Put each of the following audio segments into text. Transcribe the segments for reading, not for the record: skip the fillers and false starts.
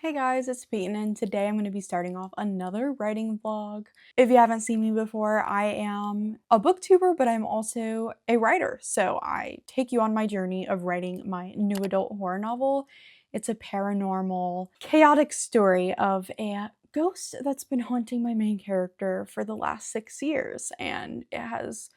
Hey guys, it's Peyton, and today I'm going to be starting off another writing vlog. If you haven't seen me before, I am a booktuber, but I'm also a writer. So I take you on my journey of writing my new adult horror novel. It's a paranormal, chaotic story of a ghost that's been haunting my main character for the last 6 years, and it has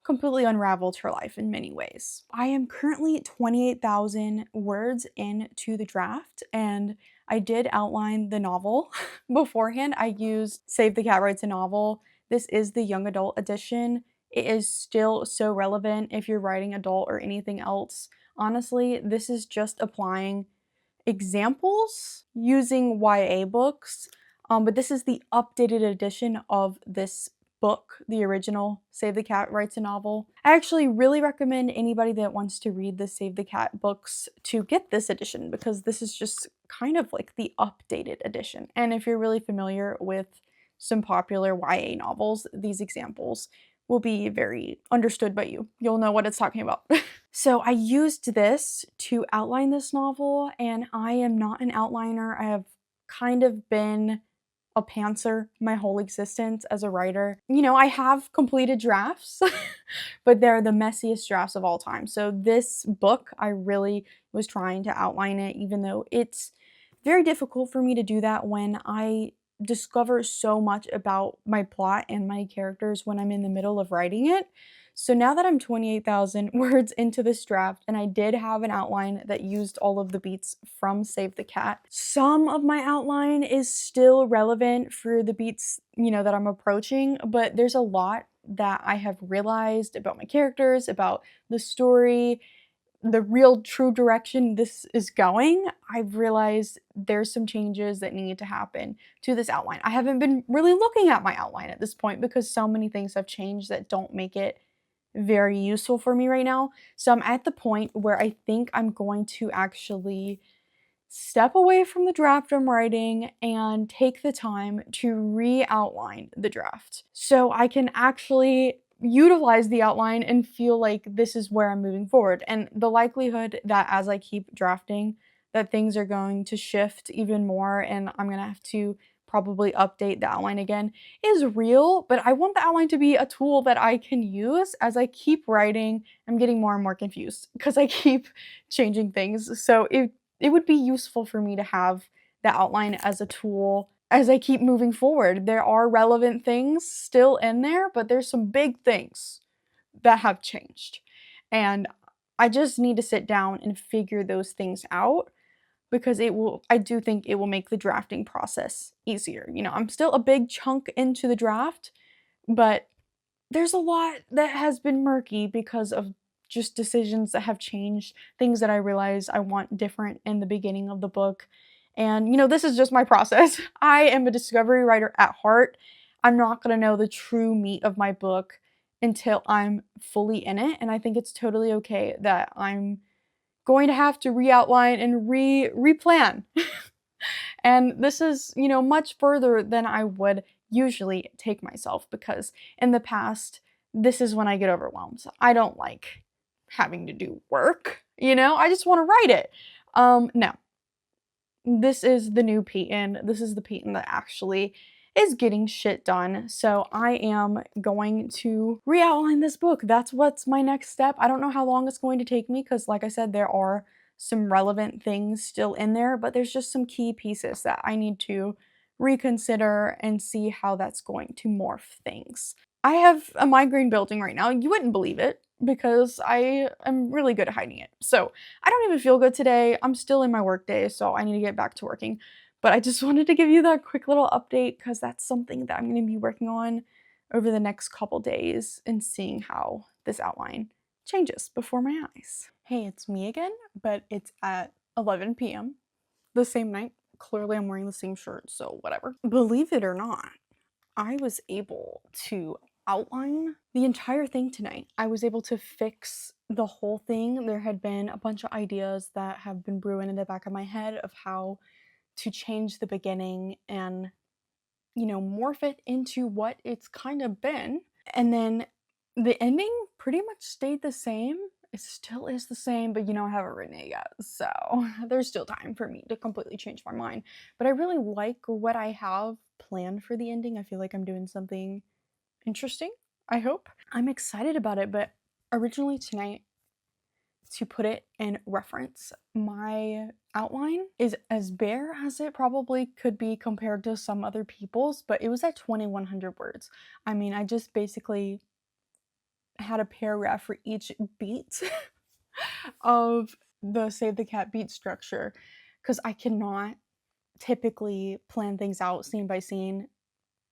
completely unraveled her life in many ways. I am currently 28,000 words into the draft, and I did outline the novel beforehand. I used Save the Cat Writes a Novel. This is the young adult edition. It is still so relevant if you're writing adult or anything else. Honestly, this is just applying examples using YA books, but this is the updated edition of this book, the original Save the Cat Writes a Novel. I actually really recommend anybody that wants to read the Save the Cat books to get this edition because this is just kind of like the updated edition. And if you're really familiar with some popular YA novels, these examples will be very understood by you. You'll know what it's talking about. So I used this to outline this novel, and I am not an outliner. I have kind of been a pantser my whole existence as a writer. You know, I have completed drafts, but they're the messiest drafts of all time. So this book, I really was trying to outline it, even though it's very difficult for me to do that when I discover so much about my plot and my characters when I'm in the middle of writing it. So now that I'm 28,000 words into this draft, and I did have an outline that used all of the beats from Save the Cat, some of my outline is still relevant for the beats, that I'm approaching, but there's a lot that I have realized about my characters, about the story, the real true direction this is going. I've realized there's some changes that need to happen to this outline. I haven't been really looking at my outline at this point because so many things have changed that don't make it very useful for me right now. So I'm at the point where I think I'm going to actually step away from the draft I'm writing and take the time to re-outline the draft so I can actually utilize the outline and feel like this is where I'm moving forward. And the likelihood that as I keep drafting that things are going to shift even more and I'm going to have to probably update the outline again is real, but I want the outline to be a tool that I can use as I keep writing. I'm getting more and more confused because I keep changing things. So it would be useful for me to have the outline as a tool as I keep moving forward. There are relevant things still in there, but there's some big things that have changed. And I just need to sit down and figure those things out because I do think it will make the drafting process easier. I'm still a big chunk into the draft, but there's a lot that has been murky because of just decisions that have changed, things that I realized I want different in the beginning of the book. And, this is just my process. I am a discovery writer at heart. I'm not going to know the true meat of my book until I'm fully in it. And I think it's totally okay that I'm going to have to re-outline and replan. And this is, much further than I would usually take myself because in the past, this is when I get overwhelmed. I don't like having to do work, I just want to write it. No. This is the new Peyton. This is the Peyton that actually is getting shit done. So I am going to re-outline this book. That's what's my next step. I don't know how long it's going to take me because, like I said, there are some relevant things still in there, but there's just some key pieces that I need to reconsider and see how that's going to morph things. I have a migraine building right now. You wouldn't believe it because I am really good at hiding it. So I don't even feel good today. I'm still in my work day, so I need to get back to working. But I just wanted to give you that quick little update because that's something that I'm going to be working on over the next couple days and seeing how this outline changes before my eyes. Hey, it's me again, but it's at 11 p.m. the same night. Clearly I'm wearing the same shirt, so whatever. Believe it or not, I was able to outline the entire thing tonight. I was able to fix the whole thing. There had been a bunch of ideas that have been brewing in the back of my head of how to change the beginning and, morph it into what it's kind of been. And then the ending pretty much stayed the same. It still is the same, but you know, I haven't written it yet, so there's still time for me to completely change my mind. But I really like what I have planned for the ending. I feel like I'm doing something interesting, I hope. I'm excited about it, but originally tonight, to put it in reference, my outline is as bare as it probably could be compared to some other people's, but it was at 2,100 words. I mean, I just basically had a paragraph for each beat of the Save the Cat beat structure, because I cannot typically plan things out scene by scene,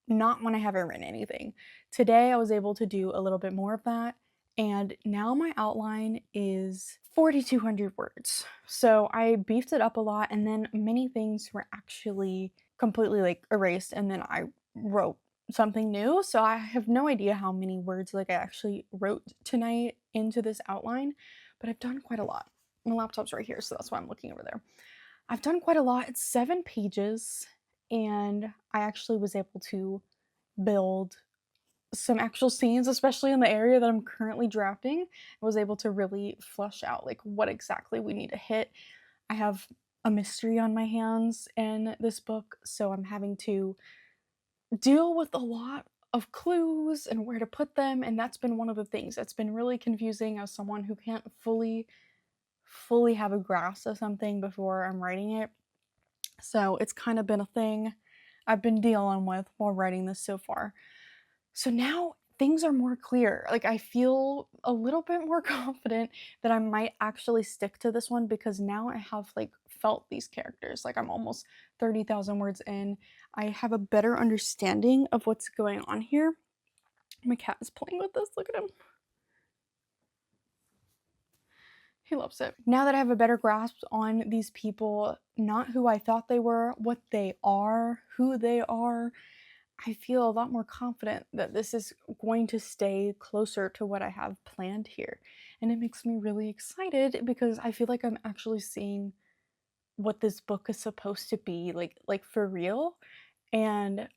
not when I haven't written anything. Today I was able to do a little bit more of that, and now my outline is 4,200 words. So I beefed it up a lot, and then many things were actually completely like erased, and then I wrote something new. So I have no idea how many words like I actually wrote tonight into this outline, but I've done quite a lot. My laptop's right here, so that's why I'm looking over there. I've done quite a lot. It's 7 pages, and I actually was able to build some actual scenes, especially in the area that I'm currently drafting. I was able to really flesh out like what exactly we need to hit. I have a mystery on my hands in this book, so I'm having to deal with a lot of clues and where to put them, and that's been one of the things that's been really confusing as someone who can't fully have a grasp of something before I'm writing it. So it's kind of been a thing I've been dealing with while writing this so far. So now things are more clear. Like, I feel a little bit more confident that I might actually stick to this one, because now I have like felt these characters. Like, I'm almost 30,000 words in. I have a better understanding of what's going on here. My cat is playing with this. Look at him. He loves it. Now that I have a better grasp on these people, not who I thought they were, what they are, who they are, I feel a lot more confident that this is going to stay closer to what I have planned here. And it makes me really excited, because I feel like I'm actually seeing what this book is supposed to be, like for real. And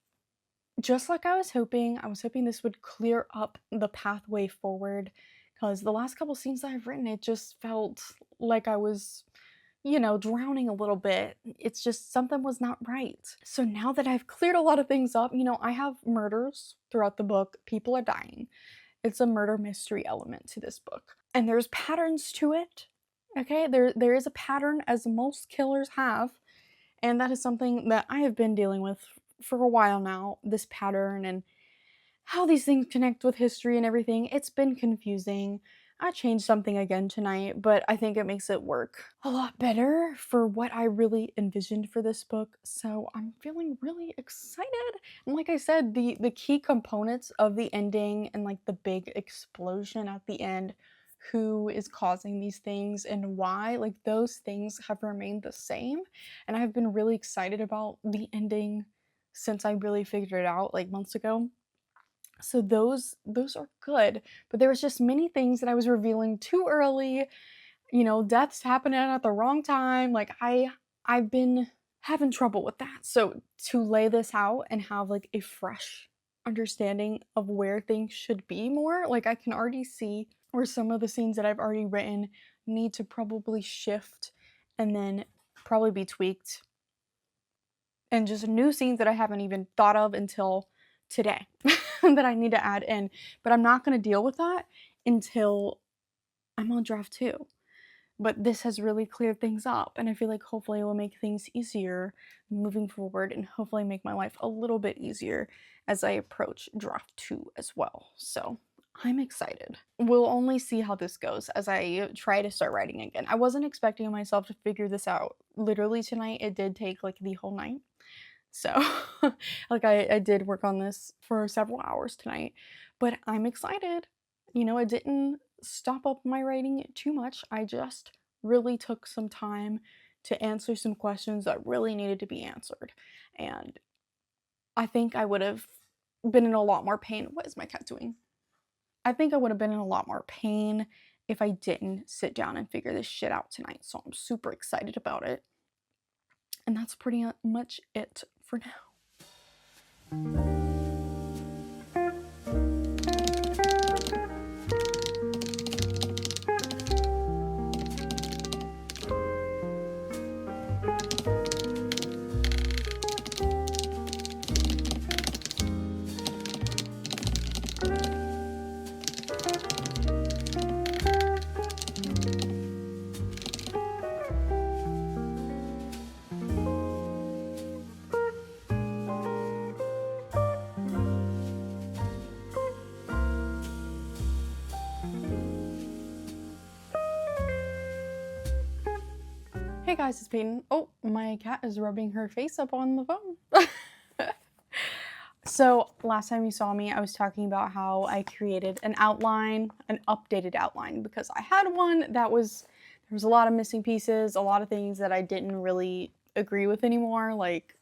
just like I was hoping this would clear up the pathway forward, because the last couple scenes that I've written, it just felt like I was, you know, drowning a little bit. It's just something was not right. So now that I've cleared a lot of things up, you know, I have murders throughout the book. People are dying. It's a murder mystery element to this book. And there's patterns to it. Okay, there is a pattern, as most killers have. And that is something that I have been dealing with for a while now, this pattern and how these things connect with history and everything. It's been confusing. I changed something again tonight, but I think it makes it work a lot better for what I really envisioned for this book. So I'm feeling really excited. And like I said, the key components of the ending and like the big explosion at the end, who is causing these things and why, like those things have remained the same. And I've been really excited about the ending since I really figured it out like months ago. So those are good, but there was just many things that I was revealing too early. You know, deaths happening at the wrong time. Like I've been having trouble with that. So to lay this out and have like a fresh understanding of where things should be more, like I can already see where some of the scenes that I've already written need to probably shift and then probably be tweaked. And just new scenes that I haven't even thought of until today that I need to add in. But I'm not going to deal with that until I'm on draft 2. But this has really cleared things up, and I feel like hopefully it will make things easier moving forward, and hopefully make my life a little bit easier as I approach draft 2 as well. So I'm excited. We'll only see how this goes as I try to start writing again. I wasn't expecting myself to figure this out literally tonight. It did take like the whole night. So like I did work on this for several hours tonight, but I'm excited. You know, it didn't stop up my writing too much. I just really took some time to answer some questions that really needed to be answered. And I think I would have been in a lot more pain. What is my cat doing? I think I would have been in a lot more pain if I didn't sit down and figure this shit out tonight. So I'm super excited about it. And that's pretty much it for now. Hey guys, it's Peyton. Oh, my cat is rubbing her face up on the phone. So last time you saw me, I was talking about how I created an outline, an updated outline, because I had one that there was a lot of missing pieces, a lot of things that I didn't really agree with anymore. Like,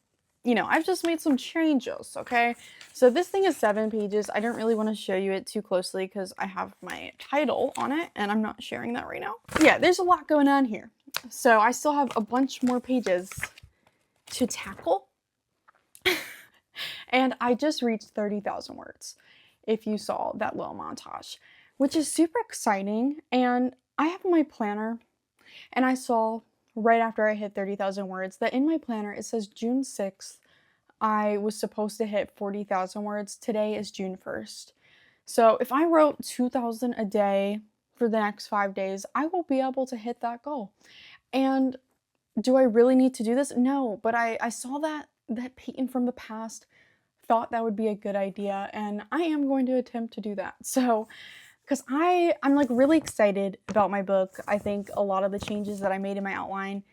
you know, I've just made some changes, okay? So this thing is 7 pages. I don't really want to show you it too closely because I have my title on it and I'm not sharing that right now. Yeah, there's a lot going on here. So I still have a bunch more pages to tackle. And I just reached 30,000 words, if you saw that little montage, which is super exciting. And I have my planner, and I saw right after I hit 30,000 words that in my planner it says June 6th, I was supposed to hit 40,000 words. Today is June 1st. So if I wrote 2,000 a day for the next 5 days, I will be able to hit that goal. And do I really need to do this? No, but I saw that Peyton from the past thought that would be a good idea, and I am going to attempt to do that. So, because I'm like really excited about my book. I think a lot of the changes that I made in my outline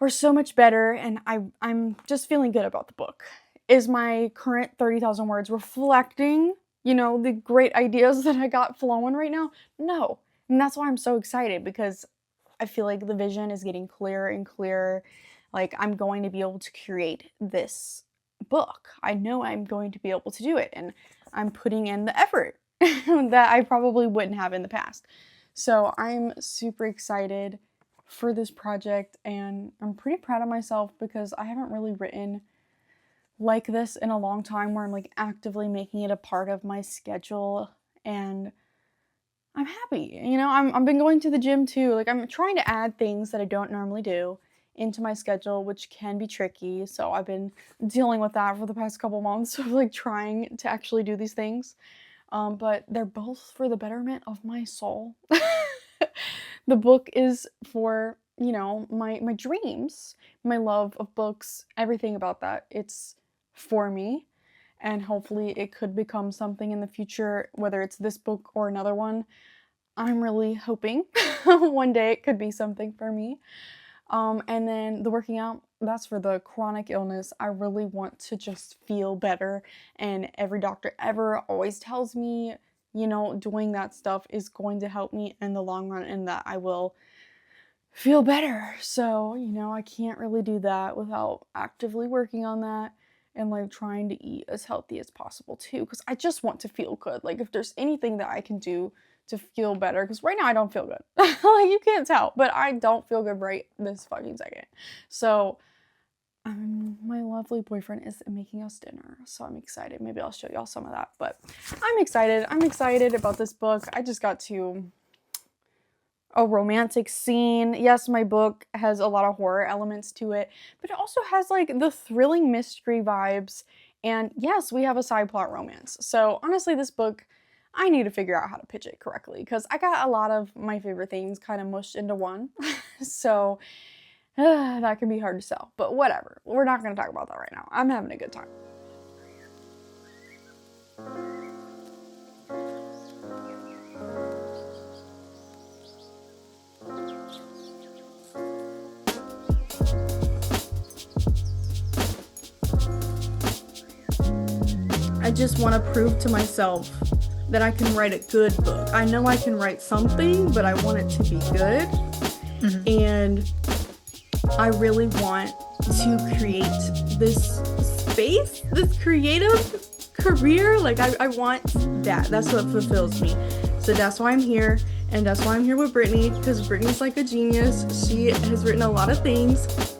are so much better, and I'm just feeling good about the book. Is my current 30,000 words reflecting, you know, the great ideas that I got flowing right now? No. And that's why I'm so excited, because I feel like the vision is getting clearer and clearer. Like, I'm going to be able to create this book. I know I'm going to be able to do it, and I'm putting in the effort that I probably wouldn't have in the past. So I'm super excited for this project, and I'm pretty proud of myself because I haven't really written like this in a long time, where I'm like actively making it a part of my schedule, and I'm happy. You know, I've been going to the gym too. Like, I'm trying to add things that I don't normally do into my schedule, which can be tricky. So I've been dealing with that for the past couple months of like trying to actually do these things. But they're both for the betterment of my soul. The book is for, you know, my dreams, my love of books, everything about that. It's for me, and hopefully it could become something in the future, whether it's this book or another one. I'm really hoping one day it could be something for me. And then the working out, that's for the chronic illness. I really want to just feel better, and every doctor ever always tells me, you know, doing that stuff is going to help me in the long run, and that I will feel better. So, you know, I can't really do that without actively working on that, and like trying to eat as healthy as possible too, because I just want to feel good. Like, if there's anything that I can do to feel better, because right now I don't feel good. Like, you can't tell, but I don't feel good right this fucking second. So my lovely boyfriend is making us dinner, so I'm excited. Maybe I'll show y'all some of that, but I'm excited about this book. I just got to a romantic scene. Yes, my book has a lot of horror elements to it, but it also has like the thrilling mystery vibes, and yes, we have a side plot romance. So honestly, this book, I need to figure out how to pitch it correctly, because I got a lot of my favorite things kind of mushed into one. So that can be hard to sell, but whatever. We're not going to talk about that right now. I'm having a good time. I just want to prove to myself that I can write a good book. I know I can write something, but I want it to be good. And I really want to create this space, this creative career. Like, I want that. That's what fulfills me. So that's why I'm here. And that's why I'm here with Brittany, because Brittany's like a genius. She has written a lot of things,